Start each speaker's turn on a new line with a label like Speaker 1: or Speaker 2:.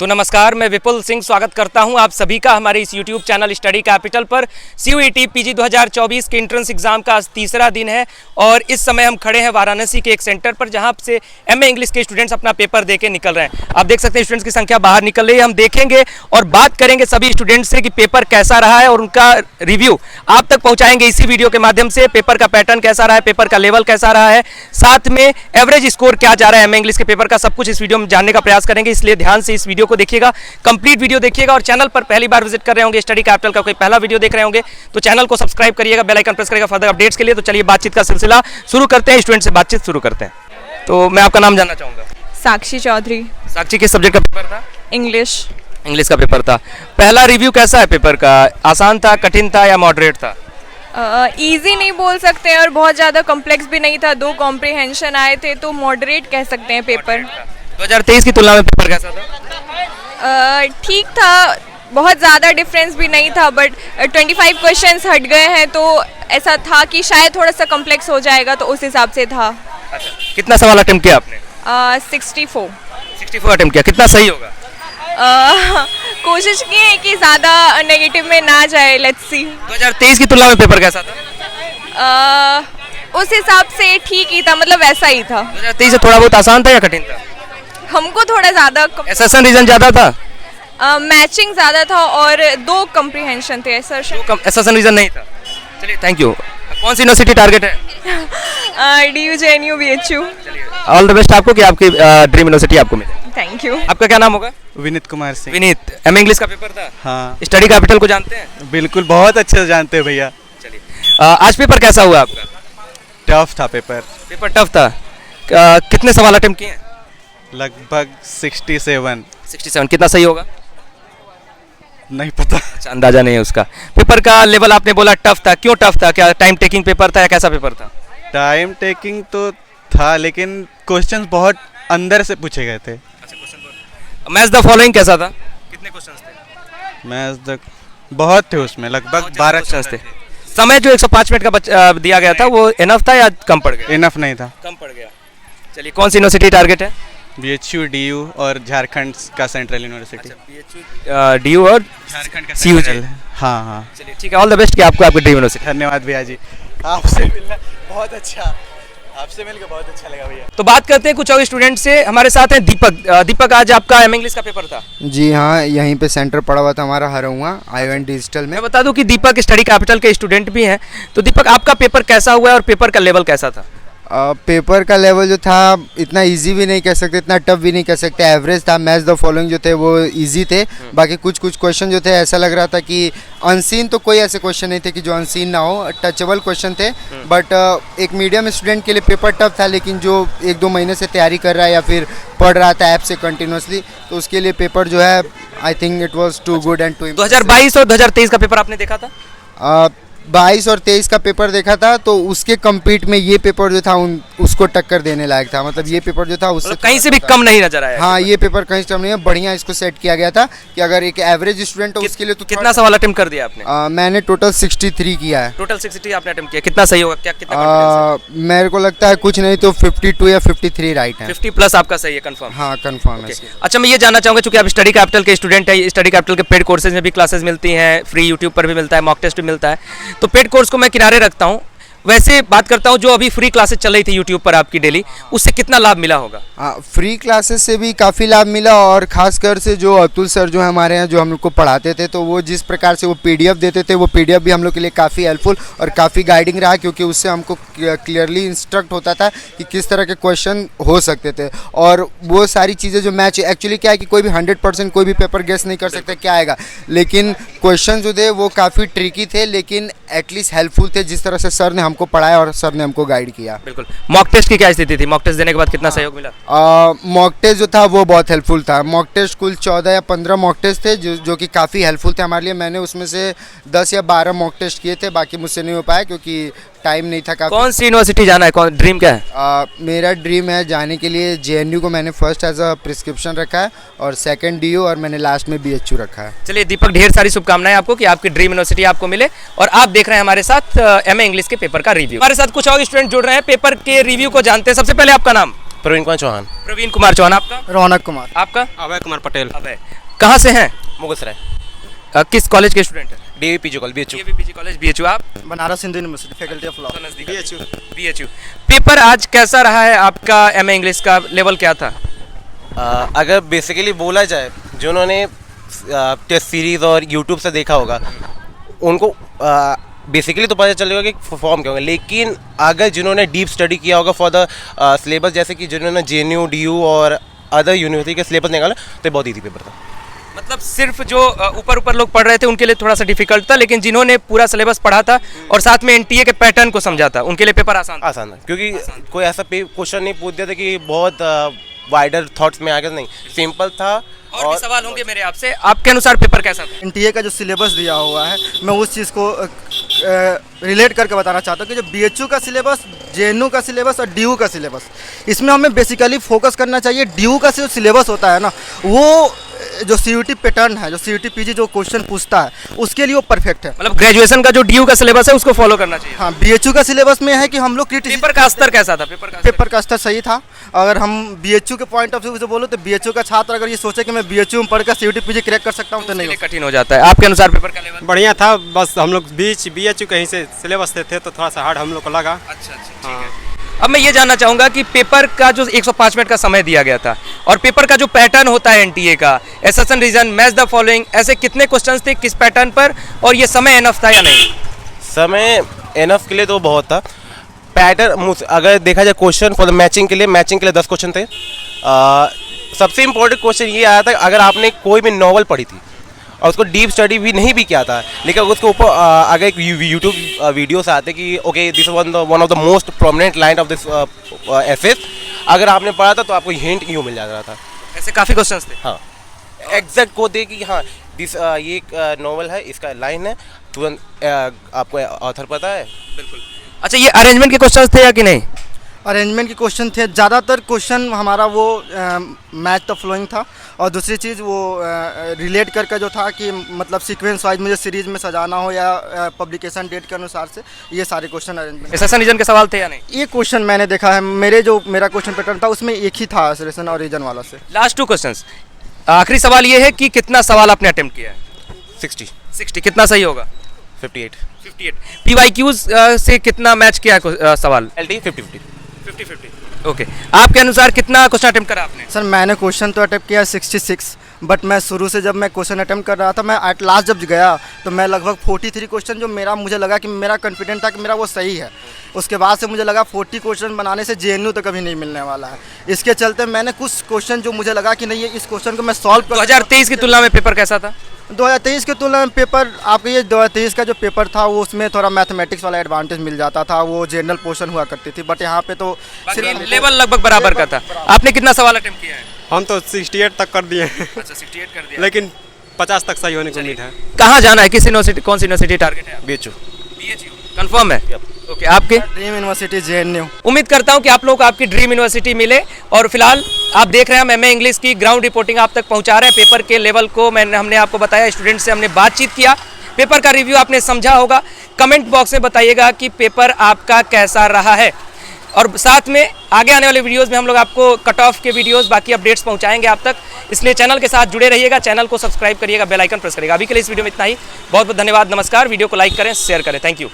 Speaker 1: तो नमस्कार, मैं विपुल सिंह स्वागत करता हूं आप सभी का हमारे इस YouTube चैनल स्टडी कैपिटल पर। CUET PG 2024 के एंट्रेंस एग्जाम का आज तीसरा दिन है और इस समय हम खड़े हैं वाराणसी के एक सेंटर पर जहां से MA इंग्लिश के स्टूडेंट्स अपना पेपर देके निकल रहे हैं। आप देख सकते हैं स्टूडेंट्स की संख्या बाहर निकल रही है। हम देखेंगे और बात करेंगे सभी स्टूडेंट्स से कि पेपर कैसा रहा है और उनका रिव्यू आप तक पहुँचाएंगे इसी वीडियो के माध्यम से। पेपर का पैटर्न कैसा रहा है, पेपर का लेवल कैसा रहा है, साथ में एवरेज स्कोर क्या जा रहा है MA इंग्लिश के पेपर का, सब कुछ इस वीडियो में जानने का प्रयास करेंगे। इसलिए ध्यान से इस वीडियो को देखिएगा, कंप्लीट वीडियो देखिएगा और चैनल पर पहली बार विजिट कर रहे होंगे, स्टडी कैपिटल का कोई पहला वीडियो देख रहे होंगे तो चैनल को सब्सक्राइब करिएगा, बेल आइकन प्रेस करिएगा फर्दर अपडेट्स के लिए। तो चलिए बातचीत का सिलसिला शुरू करते हैं, स्टूडेंट से बातचीत शुरू करते हैं। तो मैं आपका नाम जानना चाहूँगा।
Speaker 2: साक्षी चौधरी।
Speaker 1: साक्षी, किस सब्जेक्ट का पेपर था?
Speaker 2: इंग्लिश।
Speaker 1: इंग्लिश का पेपर था। पहला रिव्यू कैसा है पेपर का? आसान था, कठिन था या मॉडरेट था?
Speaker 2: इजी नहीं बोल सकते हैं और बहुत ज़्यादा कॉम्प्लेक्स भी नहीं था। 2 कॉम्प्रिहेंशन आए थे तो मॉडरेट कह सकते हैं पेपर।
Speaker 1: 2023 की तुलना में पेपर कैसा था?
Speaker 2: ठीक था, बहुत ज़्यादा डिफरेंस भी नहीं था, बट 25 क्वेश्चंस हट गए हैं तो ऐसा था कि शायद थोड़ा सा कॉम्प्लेक्स हो जाएगा, तो उस हिसाब से था।
Speaker 1: अच्छा, कितना सवाल अटेम्प्ट किया आपने?
Speaker 2: 64
Speaker 1: अटेम्प्ट किया। कितना सही होगा?
Speaker 2: कोशिश की है कि ज़्यादा नेगेटिव में ना जाए। Let's see.
Speaker 1: 2023 की तुलना में पेपर कैसा था?
Speaker 2: उस हिसाब से ठीक ही था, मतलब वैसा ही था।
Speaker 1: 2023 से थोड़ा बहुत आसान था या कठिन था?
Speaker 2: हमको थोड़ा ज़्यादा
Speaker 1: एसेशन रीजन ज़्यादा था?
Speaker 2: मैचिंग ज़्यादा था और 2 कम्प्रिहेंशन थे।
Speaker 1: एसेशन रीजन नहीं था। चलिए, थैंक यू। कौन सी यूनिवर्सिटी टारगेट है?
Speaker 2: DU JNU BHU।
Speaker 1: All the best आपको कि आपकी ड्रीम यूनिवर्सिटी आपको मिले।
Speaker 2: Thank you.
Speaker 1: आपका क्या नाम होगा?
Speaker 3: विनीत कुमार सिंह।
Speaker 1: विनीत, MA इंग्लिश का पेपर था?
Speaker 3: हाँ।
Speaker 1: स्टडी कैपिटल को जानते हैं?
Speaker 3: बिल्कुल, बहुत अच्छे से जानते हैं भैया।
Speaker 1: चलिए, आज पेपर कैसा हुआ आपका?
Speaker 3: टफ था पेपर
Speaker 1: टफ था। कितने सवाल अटेम्प्ट किए?
Speaker 3: लगभग 67।
Speaker 1: कितना सही होगा?
Speaker 3: नहीं पता।
Speaker 1: अच्छा, अंदाजा नहीं है उसका। पेपर का लेवल आपने बोला टफ था, क्यों टफ था? क्या टाइम टेकिंग पेपर था या कैसा पेपर था?
Speaker 3: टाइम टेकिंग तो था, लेकिन क्वेश्चंस बहुत अंदर से पूछे गए थे।
Speaker 1: मैच द फॉलोइंग कैसा था? कितने क्वेश्चंस थे?
Speaker 3: मैच द बहुत थे, उसमें लगभग 12
Speaker 1: क्वेश्चंस थे। समय जो 105 मिनट का दिया गया था वो इनफ था या कम पड़ गया?
Speaker 3: इनफ नहीं था,
Speaker 1: कम पड़ गया। चलिए, कौन सी यूनिवर्सिटी टारगेट है?
Speaker 3: BHU DU और झारखंड का सेंट्रल यूनिवर्सिटी।
Speaker 1: DU और
Speaker 3: झारखंड का
Speaker 1: CUJ।
Speaker 3: हाँ हाँ।
Speaker 1: चलिए, ठीक है, ऑल द बेस्ट कि आपको आपकी ड्रीम यूनिवर्सिटी।
Speaker 3: धन्यवाद भैया जी, आपसे मिलना बहुत अच्छा, आपसे मिलकर बहुत अच्छा लगा भैया।
Speaker 1: तो बात करते हैं कुछ और स्टूडेंट से। हमारे साथ हैं दीपक। दीपक, आज आपका MA इंग्लिश का पेपर था?
Speaker 4: जी हाँ, यहीं पे सेंटर पड़ा हुआ था हमारा हरहुआ ION डिजिटल में।
Speaker 1: मैं बता दूं कि दीपक स्टडी कैपिटल के स्टूडेंट भी हैं। तो दीपक, आपका पेपर कैसा हुआ है और पेपर का लेवल कैसा था?
Speaker 4: पेपर का लेवल जो था इतना इजी भी नहीं कह सकते, इतना टफ भी नहीं कह सकते, एवरेज था। मैच द फॉलोइंग जो थे वो इजी थे, बाकी कुछ क्वेश्चन जो थे ऐसा लग रहा था कि अनसीन, तो कोई ऐसे क्वेश्चन नहीं थे कि जो अनसीन ना हो, टचेबल क्वेश्चन थे। बट एक मीडियम स्टूडेंट के लिए पेपर टफ था, लेकिन जो 1-2 महीने से तैयारी कर रहा है या फिर पढ़ रहा था ऐप से कंटिन्यूसली, तो उसके लिए पेपर जो है I think it was too good and too.
Speaker 1: 2022 और 2023 का पेपर आपने देखा था?
Speaker 4: 22 और 23 का पेपर देखा था, तो उसके कम्पीट में ये पेपर जो था उसको टक्कर देने लायक था। मतलब ये पेपर जो था उससे
Speaker 1: कहीं से भी कम नहीं नजर आया।
Speaker 4: हाँ, ये पेपर कहीं से कम नहीं है। बढ़िया इसको सेट किया गया था कि अगर एक एवरेज स्टूडेंट हो उसके लिए तो
Speaker 1: कितना सवाल अटेम्प्ट कर दिया आपने?
Speaker 4: मैंने टोटल 63 किया है।
Speaker 1: टोटल 63 आपने अटेम्प्ट किया। कितना सही होगा? क्या कितना?
Speaker 4: मेरे को लगता है कुछ नहीं तो 52 या 53 राइट है।
Speaker 1: 50 प्लस आपका सही है, कंफर्म?
Speaker 4: हाँ, कंफर्म है।
Speaker 1: अच्छा, मैं ये जानना चाहूँगा, चूंकि आप स्टडी कैपिटल के स्टूडेंट है, स्टडी कैपिटल के पेड कोर्सेज में भी क्लासेस मिलती हैं, फ्री यूट्यूब पर भी मिलता है, मॉक टेस्ट भी मिलता है, तो पेड कोर्स को मैं किनारे रखता हूँ, वैसे बात करता हूँ जो अभी फ्री क्लासेस चल रही थी यूट्यूब पर आपकी डेली, उससे कितना लाभ मिला होगा?
Speaker 4: फ्री क्लासेस से भी काफ़ी लाभ मिला, और खासकर से जो अतुल सर जो हमारे यहाँ जो हम लोग को पढ़ाते थे, तो वो जिस प्रकार से वो PDF देते थे, वो PDF भी हम लोग के लिए काफ़ी हेल्पफुल और काफ़ी गाइडिंग रहा, क्योंकि उससे हमको क्लियरली इंस्ट्रक्ट होता था कि किस तरह के क्वेश्चन हो सकते थे। और वो सारी चीज़ें जो मैच एक्चुअली क्या है कि कोई भी 100% कोई भी पेपर गेस नहीं कर सकता क्या आएगा, लेकिन क्वेश्चन जो थे वो काफ़ी ट्रिकी थे, लेकिन एटलीस्ट हेल्पफुल थे जिस तरह से सर ने हमको पढ़ाया और सर ने हमको गाइड किया।
Speaker 1: बिल्कुल। मॉक टेस्ट की क्या स्थिति थी? मॉक टेस्ट देने के बाद कितना सहयोग मिला?
Speaker 4: मॉक टेस्ट जो था वो बहुत हेल्पफुल था। मॉक टेस्ट कुल 14 या 15 मॉक टेस्ट थे जो कि काफ़ी हेल्पफुल थे हमारे लिए। मैंने उसमें से 10 या 12 मॉक टेस्ट किए थे, बाकी मुझसे नहीं हो पाया क्योंकि टाइम नहीं था।
Speaker 1: कौन सी यूनिवर्सिटी जाना है? कौन ड्रीम क्या है?
Speaker 4: मेरा ड्रीम है जाने के लिए JNU को मैंने फर्स्ट एज अ प्रिस्क्रिप्शन रखा है, और सेकंड DU, और मैंने लास्ट में BHU रखा है।
Speaker 1: चलिए दीपक, ढेर सारी शुभकामनाएं आपको कि आपकी ड्रीम यूनिवर्सिटी आपको मिले। और आप देख रहे हैं हमारे साथ MA इंग्लिश के पेपर का रिव्यू। हमारे साथ कुछ और स्टूडेंट जुड़ रहे हैं, पेपर के रिव्यू को जानते हैं। सबसे पहले आपका नाम?
Speaker 5: प्रवीण कुमार चौहान।
Speaker 1: प्रवीण कुमार चौहान। आपका?
Speaker 4: रौनक कुमार।
Speaker 1: आपका?
Speaker 6: अभय कुमार पटेल।
Speaker 1: अभय। कहाँ से हैं?
Speaker 5: मुगलसराय।
Speaker 1: किस कॉलेज के स्टूडेंट हैं?
Speaker 5: DAV college BHU।
Speaker 1: DAV college BHU। आप?
Speaker 4: Banaras Hindu university faculty of law.
Speaker 1: BHU। Paper आज कैसा रहा है आपका? MA इंग्लिश का लेवल क्या था?
Speaker 5: अगर बेसिकली बोला जाए, जिन्होंने टेस्ट सीरीज और यूट्यूब से देखा होगा उनको बेसिकली तो पता चलेगा कि फॉर्म क्या होगा, लेकिन अगर जिन्होंने डीप स्टडी किया होगा फॉर द सिलेबस, जैसे कि जिन्होंने JNU DU और अदर यूनिवर्सिटी के सिलेबस निकाला, तो बहुत ईजी पेपर था।
Speaker 1: मतलब सिर्फ जो ऊपर ऊपर लोग पढ़ रहे थे उनके लिए थोड़ा सा डिफिकल्ट था, लेकिन जिन्होंने पूरा सिलेबस पढ़ा था और साथ में NTA के पैटर्न को समझा था उनके लिए पेपर आसान था।
Speaker 5: आसान था, क्योंकि कोई ऐसा क्वेश्चन नहीं पूछ दिया था कि बहुत वाइडर थॉट्स में आ गया, नहीं, सिंपल था।
Speaker 1: और भी सवाल होंगे मेरे आपसे, आपके अनुसार पेपर कैसा था?
Speaker 4: NTA का जो सिलेबस दिया हुआ है, मैं उस चीज़ को रिलेट करके बताना चाहता हूँ कि जो BHU का सिलेबस, JNU का सिलेबस और DU का सिलेबस, इसमें हमें बेसिकली फोकस करना चाहिए। DU का जो सिलेबस होता है ना, वो जो CUT पैटर्न है, जो CUT PG जो क्वेश्चन पूछता है, उसके लिए वो परफेक्ट है।
Speaker 1: मतलब ग्रेजुएशन का जो DU का सिलेबस है उसको फॉलो करना चाहिए।
Speaker 4: हाँ, BHU का सिलेबस में है कि हम लोग
Speaker 1: पेपर का स्तर कैसा था?
Speaker 4: पेपर का स्तर सही था। अगर हम BHU के पॉइंट ऑफ व्यू से बोलो तो BHU का छात्र अगर ये सोचे कि मैं BHU में पढ़कर CUT PG क्रैक कर सकता हूँ तो नहीं,
Speaker 1: कठिन हो जाता है। आपके अनुसार पेपर का लेवल?
Speaker 6: बढ़िया था, बस हम लोग BHU कहीं से सिलेबस से थे तो थोड़ा सा हार्ड हम लोग को लगा।
Speaker 1: अच्छा, ठीक है। अब मैं ये जानना चाहूँगा कि पेपर का जो 105 मिनट का समय दिया गया था और पेपर का जो पैटर्न होता है NTA का, assertion reason, match the following, ऐसे कितने क्वेश्चंस थे किस पैटर्न पर, और ये समय एनफ था या नहीं?
Speaker 5: समय एनफ के लिए तो बहुत था। पैटर्न अगर देखा जाए क्वेश्चन फॉर द मैचिंग के लिए 10 क्वेश्चन थे। सबसे इम्पोर्टेंट क्वेश्चन ये आया था, अगर आपने कोई भी नॉवल पढ़ी थी और उसको डीप स्टडी भी नहीं भी किया था, लेकिन उसके ऊपर अगर एक यूट्यूब वीडियोस आते कि okay this one of the most prominent line of this essays, अगर आपने पढ़ा था तो आपको हिंट यूँ मिल जाता था।
Speaker 1: ऐसे काफ़ी क्वेश्चंस थे।
Speaker 5: हाँ, एग्जैक्ट को दे कि हाँ दिस ये एक नॉवल है, इसका लाइन है, तुरंत आपको ऑथर पता है।
Speaker 1: बिल्कुल। अच्छा, ये अरेंजमेंट के क्वेश्चंस थे या कि नहीं?
Speaker 4: अरेंजमेंट के क्वेश्चन थे। ज़्यादातर क्वेश्चन हमारा वो मैच द फ्लोइंग था, और दूसरी चीज़ वो रिलेट करके जो था कि मतलब सीक्वेंस वाइज मुझे सीरीज में सजाना हो या पब्लिकेशन डेट के अनुसार से, ये सारे क्वेश्चन अरेंजमेंट।
Speaker 1: एसेशन रीजन के सवाल थे या नहीं?
Speaker 4: ये क्वेश्चन मैंने देखा है, मेरा क्वेश्चन पैटर्न था उसमें एक ही था एसेशन और रीजन वाला से।
Speaker 1: Last 2 questions. आखिरी सवाल ये है कि कितना सवाल आपने अटेम्प्ट किया है? 60। कितना सही होगा?
Speaker 5: 58।
Speaker 1: PYQs से कितना मैच किया है सवाल?
Speaker 5: LT 50-50।
Speaker 1: 50-50। ओके, आपके अनुसार कितना क्वेश्चन अटेम्प्ट करा आपने?
Speaker 4: सर मैंने क्वेश्चन तो अटेम्प्ट किया 66, बट मैं शुरू से जब मैं क्वेश्चन अटेम्प्ट कर रहा था, मैं एट लास्ट जब गया तो मैं लगभग 43 क्वेश्चन जो मुझे लगा कि मेरा कॉन्फिडेंट था कि मेरा वो सही है। उसके बाद से मुझे लगा 40 क्वेश्चन बनाने से JNU तो कभी नहीं मिलने वाला है। इसके चलते मैंने कुछ क्वेश्चन जो मुझे लगा कि नहीं है इस क्वेश्चन को मैं सॉल्व कर।
Speaker 1: 2023 की तुलना में पेपर कैसा था?
Speaker 4: 2023 की तुलना में पेपर, आपके ये 2023 का जो पेपर था वो उसमें थोड़ा मैथमेटिक्स वाला एडवांटेज मिल जाता था, वो जनरल पोर्शन हुआ करती थी, बट यहाँ पे तो
Speaker 1: लेवल लगभग बराबर का था। आपने कितना सवाल अटेम्प्ट किया है?
Speaker 6: हम तो 68 तक कर दिए हैं।
Speaker 1: अच्छा, 68 कर दिया,
Speaker 6: लेकिन 50 तक सही होने की उम्मीद है।
Speaker 1: कहाँ जाना है? किस यूनिवर्सिटी, कौन सी यूनिवर्सिटी टारगेट है?
Speaker 5: BHU।
Speaker 1: कंफर्म है? ओके, आपके?
Speaker 4: Dream university JNU।
Speaker 1: उम्मीद करता हूं कि आप लोगों को आपकी ड्रीम यूनिवर्सिटी मिले। और फिलहाल आप देख रहे हैं हम MA इंग्लिश की ग्राउंड रिपोर्टिंग आप तक पहुंचा रहे हैं। पेपर के लेवल को हमने आपको बताया, स्टूडेंट से हमने बातचीत किया, पेपर का रिव्यू आपने समझा होगा। कमेंट बॉक्स में बताइएगा कि पेपर आपका कैसा रहा है, और साथ में आगे आने वाले वीडियोस में हम लोग आपको कट ऑफ के वीडियोस, बाकी अपडेट्स पहुंचाएंगे आप तक, इसलिए चैनल के साथ जुड़े रहिएगा, चैनल को सब्सक्राइब करिएगा, बेल आइकन प्रेस करिएगा। अभी के लिए इस वीडियो में इतना ही। बहुत बहुत धन्यवाद, नमस्कार। वीडियो को लाइक करें, शेयर करें। Thank you.